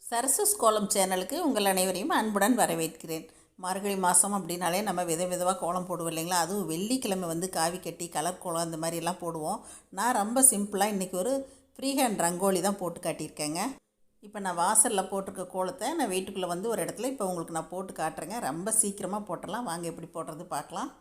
சரசூஸ் கோலம் சேனலுக்கு உங்கள் அனைவரையும் அன்புடன் வரவேற்கிறேன். மார்கழி மாதம் அப்படின்னாலே நம்ம விதவிதமாக கோலம் போடுவோம் இல்லைங்களா? அதுவும் வெள்ளிக்கிழமை காவி கட்டி கலர் கோலம் அந்த மாதிரிலாம் போடுவோம். நான் ரொம்ப சிம்பிளாக இன்றைக்கி ஒரு ஃப்ரீ ஹேண்ட் ரங்கோலி தான் போட்டு காட்டியிருக்கேங்க. இப்போ நான் வாசலில் போட்டிருக்க கோலத்தை நான் வீட்டுக்குள்ளே ஒரு இடத்துல இப்போ உங்களுக்கு நான் போட்டு காட்டுறேங்க. ரொம்ப சீக்கிரமாக போட்டுடலாம். வாங்க எப்படி போடுறது பார்க்கலாம்.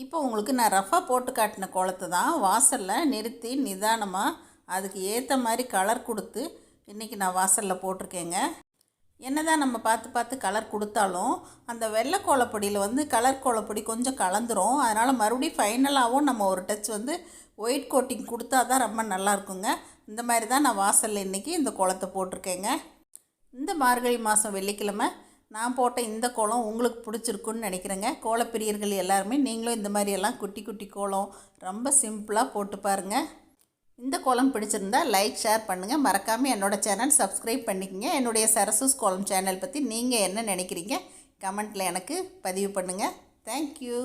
இப்போ உங்களுக்கு நான் ரஃபாக போட்டு காட்டின கோலத்தை தான் வாசலில் நிறுத்தி நிதானமாக அதுக்கு ஏற்ற மாதிரி கலர் கொடுத்து இன்றைக்கி நான் வாசலில் போட்டிருக்கேங்க. என்ன தான் நம்ம பார்த்து பார்த்து கலர் கொடுத்தாலும் அந்த வெள்ளை கோலப்பொடியில் கலர் கோலப்பொடி கொஞ்சம் கலந்துரும். அதனால் மறுபடியும் ஃபைனலாகவும் நம்ம ஒரு டச் ஒயிட் கோட்டிங் கொடுத்தா தான் ரொம்ப நல்லாயிருக்குங்க. இந்த மாதிரி தான் நான் வாசலில் இன்றைக்கி இந்த கோலத்தை போட்டிருக்கேங்க. இந்த மார்கழி மாதம் வெள்ளிக்கிழமை நான் போட்ட இந்த கோலம் உங்களுக்கு பிடிச்சிருக்குன்னு நினைக்கிறேங்க. கோலப்பிரியர்கள் எல்லாருமே நீங்களும் இந்த மாதிரியெல்லாம் குட்டி குட்டி கோலம் ரொம்ப சிம்பிளாக போட்டு பாருங்கள். இந்த கோலம் பிடிச்சிருந்தா லைக் ஷேர் பண்ணுங்கள். மறக்காமல் என்னோடய சேனல் சப்ஸ்கிரைப் பண்ணிக்கங்க. என்னுடைய சரசூஸ் கோலம் சேனல் பற்றி நீங்கள் என்ன நினைக்கிறீங்க கமெண்ட்டில் எனக்கு பதிவு பண்ணுங்கள். தேங்க்யூ.